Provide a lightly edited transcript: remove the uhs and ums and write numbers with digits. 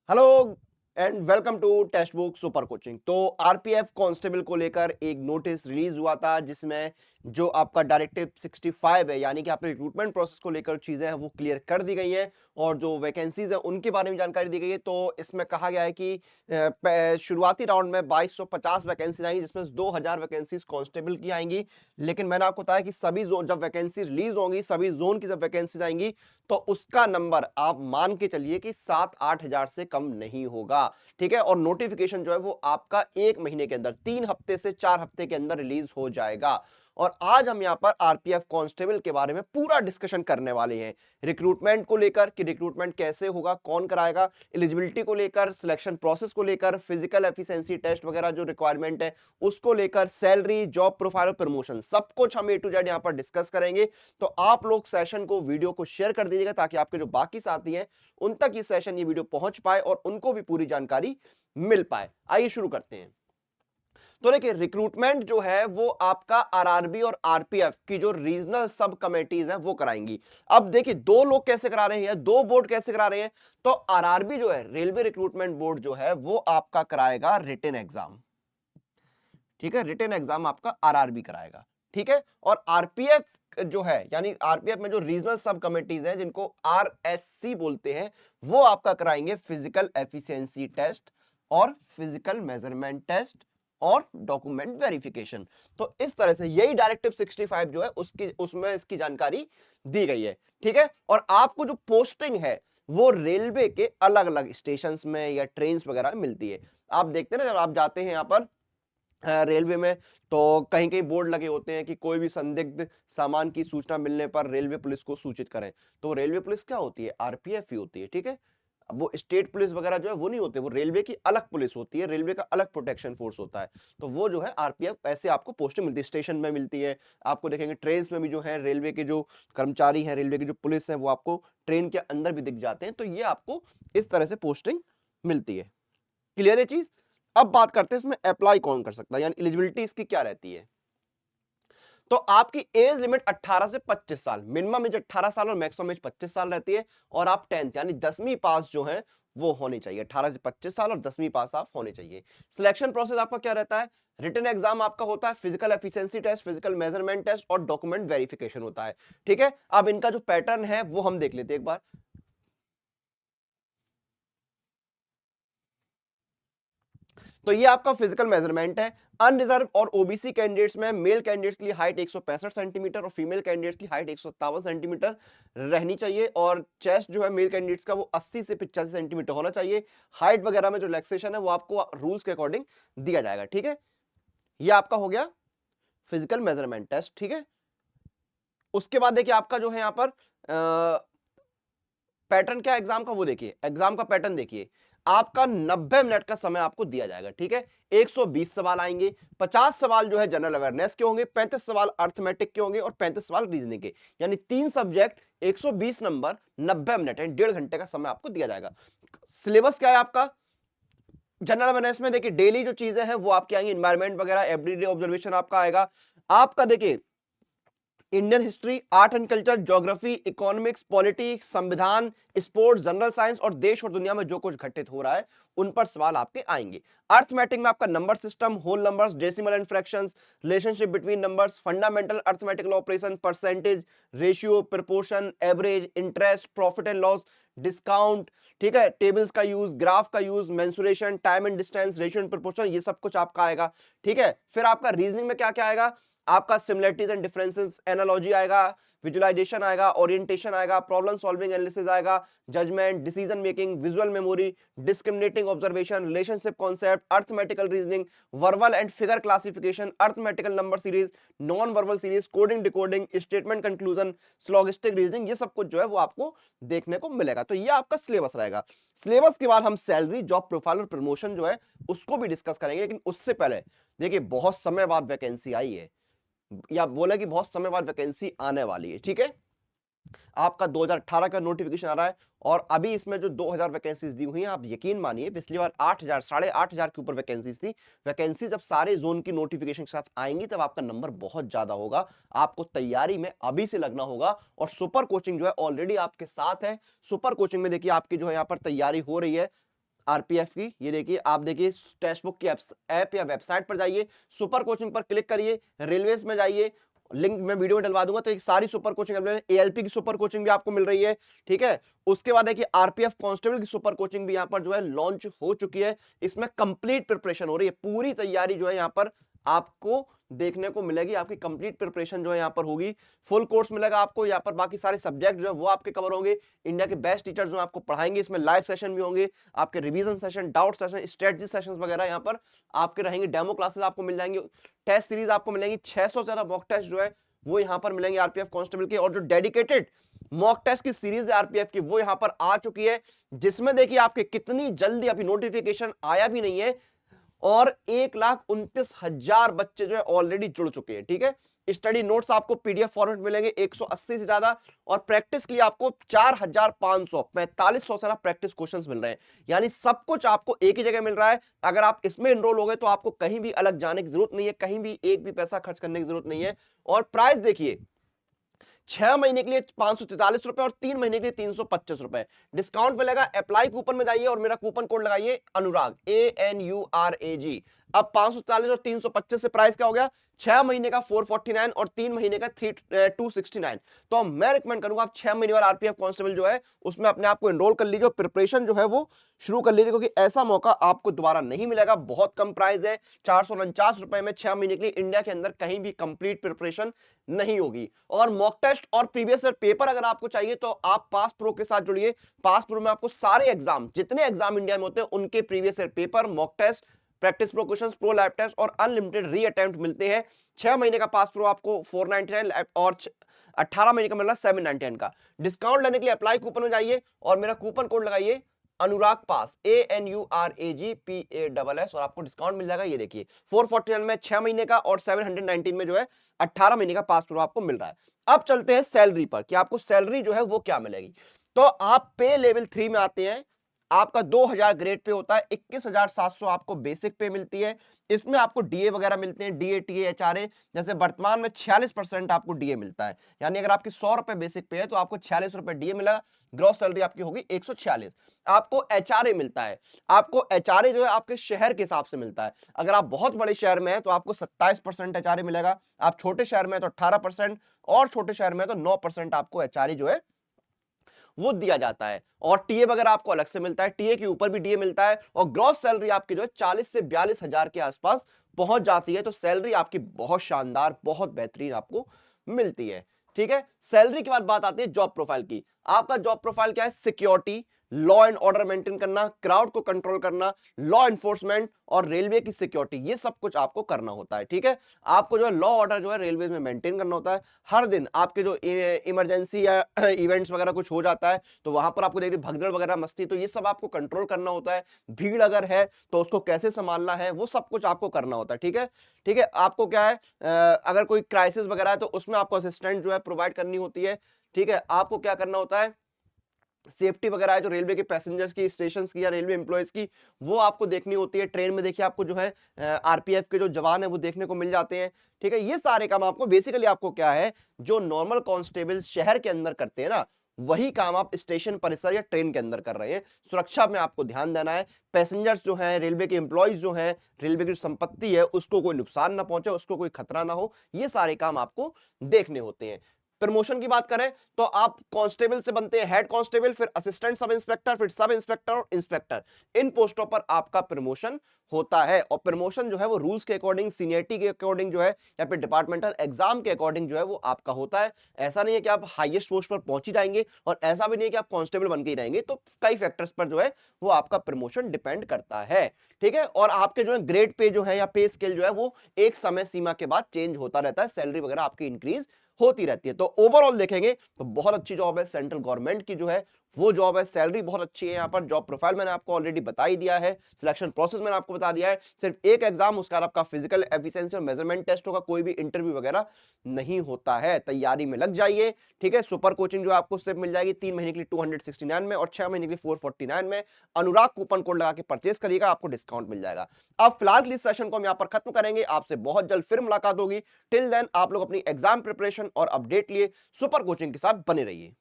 Hello and welcome to text book super coaching. तो RPF constable को लेकर एक नोटिस रिलीज हुआ था जिसमें जो आपका डायरेक्टिव 65 है यानी कि आपके रिक्रूटमेंट प्रोसेस को लेकर चीजें हैं वो क्लियर कर दी गई हैं और जो वैकेंसीज हैं उनके बारे में जानकारी दी गई है। तो इसमें कहा गया है कि शुरुआती राउंड में 2250 वैकेंसी आएंगी जिसमें 2000 वैकेंसीज कांस्टेबल की आएंगी। लेकिन मैंने आपको बताया कि सभी जोन जब वैकेंसी रिलीज होंगी, सभी जोन की जब वैकेंसीज आएंगी तो उसका नंबर आप मान के चलिए कि 7-8 हजार से कम नहीं होगा। ठीक है, और नोटिफिकेशन जो है वो आपका 1 महीने के अंदर 3 हफ्ते से 4 हफ्ते के अंदर रिलीज हो जाएगा। और आज हम यहां पर आरपीएफ कांस्टेबल के बारे में पूरा डिस्कशन करने वाले हैं। रिक्रूटमेंट को लेकर कि रिक्रूटमेंट कैसे होगा, कौन कराएगा, एलिजिबिलिटी को लेकर, सिलेक्शन प्रोसेस को लेकर, फिजिकल एफिशिएंसी टेस्ट वगैरह जो रिक्वायरमेंट है उसको लेकर, सैलरी, जॉब प्रोफाइल, प्रमोशन, सब कुछ हम ए टू जेड यहां पर डिस्कस करेंगे। तो आप लोग सेशन को, वीडियो को शेयर कर दीजिएगा ताकि आपके जो बाकी साथी हैं उन तक ये सेशन, ये वीडियो पहुंच पाए और उनको भी पूरी जानकारी मिल पाए। आइए शुरू करते हैं। तो देखिए, रिक्रूटमेंट जो है वो आपका आरआरबी और आरपीएफ की जो रीजनल सब कमेटीज हैं वो कराएंगी। अब देखिए, दो लोग कैसे करा रहे हैं, दो बोर्ड कैसे करा रहे हैं। तो आरआरबी जो है, रेलवे रिक्रूटमेंट बोर्ड जो है वो आपका कराएगा रिटन एग्जाम। ठीक है, रिटन एग्जाम आपका आरआरबी कराएगा। ठीक है, और आरपीएफ जो है यानी आरपीएफ में जो रीजनल सब कमिटीज हैं जिनको आरएससी बोलते हैं वो आपका कराएंगे फिजिकल एफिशिएंसी टेस्ट और फिजिकल मेजरमेंट टेस्ट और डॉक्यूमेंट वेरिफिकेशन। तो इस तरह से यही डायरेक्टिव 65 जो है उसकी उसमें इसकी जानकारी दी गई है। ठीक है, और आपको जो पोस्टिंग है वो रेलवे के अलग अलग स्टेशन में या ट्रेन वगैरह में मिलती है। आप देखते हैं ना, जब आप जाते हैं यहाँ पर रेलवे में, तो कहीं कहीं बोर्ड लगे होते हैं कि कोई भी संदिग्ध सामान की सूचना मिलने पर रेलवे पुलिस को सूचित करें। तो रेलवे पुलिस क्या होती है? आरपीएफ ही होती है। ठीक है, अब वो स्टेट पुलिस वगैरह जो है वो नहीं होते, वो रेलवे की अलग पुलिस होती है, रेलवे का अलग प्रोटेक्शन फोर्स होता है। तो वो जो है आरपीएफ, ऐसे आपको पोस्टिंग मिलती है, स्टेशन में मिलती है। आपको देखेंगे ट्रेन में भी जो है रेलवे के जो कर्मचारी हैं, रेलवे की जो पुलिस है वो आपको ट्रेन के अंदर भी दिख जाते हैं। तो ये आपको इस तरह से पोस्टिंग मिलती है। क्लियर है चीज? अब बात करते हैं इसमें अप्लाई कौन कर सकता है, यानी एलिजिबिलिटी इसकी क्या रहती है। तो आपकी एज लिमिट 18 से 25 साल, मिनिमम एज 18 साल और मैक्सिमम एज 25 साल रहती है। और आप 10th यानी 10वीं पास जो है वो होनी चाहिए। 18 से 25 साल और 10वीं पास आप होने चाहिए। सिलेक्शन प्रोसेस आपका क्या रहता है? रिटन एग्जाम आपका होता है, physical efficiency test, physical measurement test और डॉक्यूमेंट वेरिफिकेशन होता है। ठीक है, अब इनका जो पैटर्न है वो हम देख लेते हैं एक बार। तो ये आपका फिजिकल मेजरमेंट है। अनरिजर्व और ओबीसी कैंडिडेट्स में मेल कैंडिडेट्स के लिए हाइट 165 सेंटीमीटर और फीमेल कैंडिडेट्स की हाइट 157 सेंटीमीटर रहनी चाहिए। और चेस्ट जो है मेल कैंडिडेट्स का वो 80 से 85 सेंटीमीटर होना चाहिए। हाइट वगैरह में जो रिलैक्सेशन है वो आपको रूल्स के अकॉर्डिंग दिया जाएगा। ठीक है, ये आपका हो गया फिजिकल मेजरमेंट टेस्ट। ठीक है, उसके बाद देखिए आपका जो है यहां पर पैटर्न क्या एग्जाम का, वो देखिए एग्जाम का पैटर्न देखिए। आपका 90 मिनट का समय आपको दिया जाएगा। ठीक है, 120 सवाल आएंगे। 50 सवाल जो है जनरल अवेयरनेस के होंगे, 35 सवाल अर्थमेटिक के होंगे और 35 सवाल रीजनिंग के, यानी 3 सब्जेक्ट, 120 नंबर, 90 मिनट, यानी 1.5 घंटे का समय आपको दिया जाएगा। सिलेबस क्या है आपका जनरल अवेयरनेस में? देखिए डेली जो चीजें हैं वो आपकी आएंगी, एनवायरमेंट वगैरह, एवरीडे ऑब्जर्वेशन आपका आएगा। आपका देखिए Indian history, art and culture, geography, economics, politics, संविधान, स्पोर्ट्स, जनरल साइंस और देश और दुनिया में जो कुछ घटित हो रहा है उन पर सवाल आपके आएंगे। अर्थमेटिक में आपका number system, whole numbers, decimal and fractions, relationship between numbers, fundamental arithmetical operation, percentage, ratio, proportion, average, interest, profit and loss, discount. ठीक है, टेबल्स का यूज, ग्राफ का use, mensuration, time and distance, ratio and proportion, ये सब कुछ आपका आएगा। ठीक है, फिर आपका रीजनिंग में क्या क्या आएगा? आपका सिमिलरिटीज एंड डिफरेंसेस, एनालॉजी आएगा, विजुअलाइजेशन आएगा, ओरिएंटेशन आएगा, प्रॉब्लम सॉल्विंग एनालिसिस आएगा, judgement, decision making, visual memory, discriminating observation, relationship concept, arithmetical reasoning, verbal and figure classification, arithmetical number series, non verbal series, coding decoding, statement conclusion, syllogistic reasoning, ये सब कुछ जो है वो आपको देखने को मिलेगा। तो ये आपका सिलेबस रहेगा। सिलेबस के बाद हम सैलरी, जॉब प्रोफाइल और प्रमोशन जो है उसको भी डिस्कस करेंगे। लेकिन उससे पहले देखिए, बहुत समय बाद वैकेंसी आई है, या बोला कि बहुत समय बाद वैकेंसी आने वाली है। ठीक है, आपका 2018 का नोटिफिकेशन आ रहा है और अभी इसमें जो 2000 वैकेंसीज दी हुई हैं, आप यकीन मानिए पिछली बार 8000, 8500 के ऊपर वैकेंसीज थी। वैकेंसी जब सारे जोन की नोटिफिकेशन के साथ आएंगी तब आपका नंबर बहुत ज्यादा होगा। आपको तैयारी में अभी से लगना होगा और सुपर कोचिंग जो है ऑलरेडी आपके साथ है। सुपर कोचिंग में देखिए आपकी जो है यहाँ पर तैयारी हो रही है। आरपीएफ की। ये देखिए, आप देखिए टेक्स्ट बुक की ऐप या वेबसाइट पर जाइए, सुपर कोचिंग पर क्लिक करिए, रेलवेज में जाइए, लिंक मैं वीडियो में डलवा दूंगा। तो एक सारी सुपर कोचिंग अवेलेबल है, एएलपी की सुपर कोचिंग भी आपको मिल रही है, ठीक है। उसके बाद देखिए आरपीएफ कांस्टेबल की सुपर कोचिंग भी यहाँ पर जो है लॉन्च हो चुकी है। इसमें कंप्लीट प्रिपरेशन हो रही है, पूरी तैयारी जो है यहाँ पर आपको देखने को मिलेगी। आपकी कंप्लीट प्रिपरेशन जो है यहाँ पर होगी, फुल कोर्स मिलेगा आपको यहाँ पर। बाकी सारे सब्जेक्ट जो है वो आपके कवर होंगे, इंडिया के बेस्ट टीचर जो आपको पढ़ाएंगे। इसमें लाइव सेशन भी होंगे, आपके revision session, doubt session, strategy sessions वगैरह यहाँ पर आपके रहेंगे। डेमो क्लासेस आपको मिल जाएंगे, टेस्ट सीरीज आपको मिलेंगी, 600 से ज्यादा मॉक टेस्ट जो है वो यहाँ पर मिलेंगे आरपीएफ कांस्टेबल के। और जो डेडिकेटेड मॉक टेस्ट की सीरीज है आरपीएफ की, वो यहाँ पर आ चुकी है, जिसमें देखिए आपके कितनी जल्दी अभी नोटिफिकेशन आया भी नहीं है और 1,29,000 बच्चे जो है ऑलरेडी जुड़ चुके हैं, ठीक है। स्टडी नोट्स आपको पीडीएफ फॉर्मेट मिलेंगे 180 से ज्यादा, और प्रैक्टिस के लिए आपको 4,545 से ज्यादा प्रैक्टिस क्वेश्चंस मिल रहे हैं। यानी सब कुछ आपको एक ही जगह मिल रहा है। अगर आप इसमें एनरोल हो गए तो आपको कहीं भी अलग जाने की जरूरत नहीं है, कहीं भी एक भी पैसा खर्च करने की जरूरत नहीं है। और प्राइस देखिए, 6 महीने के लिए 543 रुपए और 3 महीने के लिए 325 रुपए डिस्काउंट मिलेगा। अप्लाई कूपन में जाइए और मेरा कूपन कोड लगाइए अनुराग, ANURAG। अब 543 और 325 से प्राइस क्या हो गया, 6 महीने का 449 और 3 महीने का 269। तो मैं रिकमेंड करूंगा आप 6 महीने वाला आरपीएफ कांस्टेबल जो है उसमें अपने आप को एनरोल कर लीजिए, प्रिपरेशन जो है वो शुरू कर लीजिए, क्योंकि ऐसा मौका आपको दोबारा नहीं मिलेगा। बहुत कम प्राइस है, 449 रुपए में 6 महीने के लिए इंडिया के अंदर कहीं भी कंप्लीट प्रिपरेशन नहीं होगी। और मॉक टेस्ट और प्रीवियस ईयर पेपर अगर आपको चाहिए तो आप पास प्रो के साथ जुड़िए। पास प्रो में आपको सारे एग्जाम, जितने एग्जाम इंडिया में होते हैं उनके previous year paper, mock test, practice pro questions, pro lab test और अनलिमिटेड री अटेम्प्ट मिलते हैं। 6 महीने का पास प्रो आपको 499 और 18 महीने का मिल रहा है 799 का। डिस्काउंट लेने के लिए अप्लाई कूपन में जाइए और मेरा कूपन कोड लगाइए अनुराग पास, ANURAGPASS, और आपको डिस्काउंट मिल जाएगा। ये देखिए 449 में 6 महीने का और 719 में जो है 18 महीने का पास प्रो आपको मिल रहा है। अब चलते हैं सैलरी पर कि आपको सैलरी जो है वो क्या मिलेगी। तो आप पे लेवल 3 में आते हैं, आपका 2000 ग्रेड पे होता है, 21,700 आपको बेसिक पे मिलती है। इसमें आपको डीए वगैरह मिलते हैं, डीए, टीए, एचआरए। जैसे वर्तमान में 46% आपको डीए मिलता है, यानी अगर आपकी 100 रुपए बेसिक पे है तो आपको 46 रुपए डीए मिला, ग्रॉस सैलरी आपकी होगी 146। आपको एचआरए मिलता है, आपको एचआरए जो है आपके शहर के हिसाब से मिलता है। अगर आप बहुत बड़े शहर में हैं तो आपको 27% एचआरए मिलेगा, आप छोटे शहर में हैं तो 18%, और छोटे शहर में है तो 9% आपको एचआरए जो है वो दिया जाता है। और टीए वगैरह आपको अलग से मिलता है, टीए के ऊपर भी डीए मिलता है। और ग्रॉस सैलरी आपकी जो है 40 से 42,000 के आसपास पहुंच जाती है। तो सैलरी आपकी बहुत शानदार, बहुत बेहतरीन आपको मिलती है, ठीक है। सैलरी के बाद बात आती है जॉब प्रोफाइल की। आपका जॉब प्रोफाइल क्या है, security, law and order maintain करना, क्राउड को कंट्रोल करना, लॉ एनफोर्समेंट और रेलवे की सिक्योरिटी, ये सब कुछ आपको करना होता है, ठीक है। आपको जो है लॉ ऑर्डर जो है रेलवे में मेंटेन करना होता है। हर दिन आपके जो इमरजेंसी या इवेंट्स वगैरह कुछ हो जाता है तो वहां पर आपको देखिए भगदड़ वगैरह मस्ती, तो ये सब आपको कंट्रोल करना होता है। भीड़ अगर है तो उसको कैसे संभालना है, वो सब कुछ आपको करना होता है, ठीक है। ठीक है, आपको क्या है, अगर कोई क्राइसिस वगैरह है तो उसमें आपको असिस्टेंट जो है प्रोवाइड करनी होती है, ठीक है। आपको क्या करना होता है, सेफ्टी वगैरह है जो रेलवे के पैसेंजर्स की, स्टेशन की या रेलवे एम्प्लॉयज की, वो आपको देखनी होती है। ट्रेन में देखिए आपको जो है आरपीएफ के जो जवान है वो देखने को मिल जाते हैं, ठीक है। ये सारे काम आपको बेसिकली, आपको क्या है, जो नॉर्मल कांस्टेबल शहर के अंदर करते हैं ना, वही काम आप स्टेशन परिसर या ट्रेन के अंदर कर रहे हैं। सुरक्षा में आपको ध्यान देना है, पैसेंजर्स जो हैं, रेलवे के एम्प्लॉयज जो हैं, रेलवे की जो संपत्ति है उसको कोई नुकसान ना पहुंचे, उसको कोई खतरा ना हो, ये सारे काम आपको देखने होते हैं। प्रमोशन की बात करें तो आप कांस्टेबल से बनते हैं हेड कांस्टेबल, फिर असिस्टेंट सब इंस्पेक्टर, फिर सब इंस्पेक्टर और इंस्पेक्टर। इन पोस्टों पर आपका प्रमोशन होता है। और प्रमोशन जो है वो रूल्स के अकॉर्डिंग, सीनियरिटी के अकॉर्डिंग जो है, या फिर डिपार्टमेंटल एग्जाम के अकॉर्डिंग जो है वो आपका होता है। ऐसा नहीं है कि आप हाईएस्ट पोस्ट पर पहुंच ही जाएंगे, और ऐसा भी नहीं है कि आप कांस्टेबल बन के ही रहेंगे। तो कई फैक्टर्स पर जो है वो आपका प्रमोशन डिपेंड करता है, ठीक है। और आपके जो है ग्रेड पे जो है या पे स्केल जो है वो एक समय सीमा के बाद चेंज होता रहता है, सैलरी वगैरह आपकी इंक्रीज होती रहती है। तो ओवरऑल देखेंगे तो बहुत अच्छी जॉब है, सेंट्रल गवर्नमेंट की जो है वो जॉब है। सैलरी बहुत अच्छी है यहाँ पर। जॉब प्रोफाइल मैंने आपको ऑलरेडी बता ही दिया है, सिलेक्शन प्रोसेस मैंने आपको बता दिया है। सिर्फ एक एग्जाम, उसका आपका फिजिकल एफिशिएंसी और मेजरमेंट टेस्ट होगा, कोई भी इंटरव्यू वगैरह नहीं होता है। तैयारी में लग जाइए, ठीक है। सुपर कोचिंग जो आपको सिर्फ मिल जाएगी 3 महीने के लिए 269 में और 6 महीने के लिए 449 में। अनुराग कूपन कोड लगा के परचेस करिएगा, आपको डिस्काउंट मिल जाएगा। अब फिलहाल इस सेशन को हम यहाँ पर खत्म करेंगे, आपसे बहुत जल्द फिर मुलाकात होगी। टिल देन आप लोग अपनी एग्जाम प्रिपरेशन और अपडेट लिए सुपर कोचिंग के साथ बने रहिए।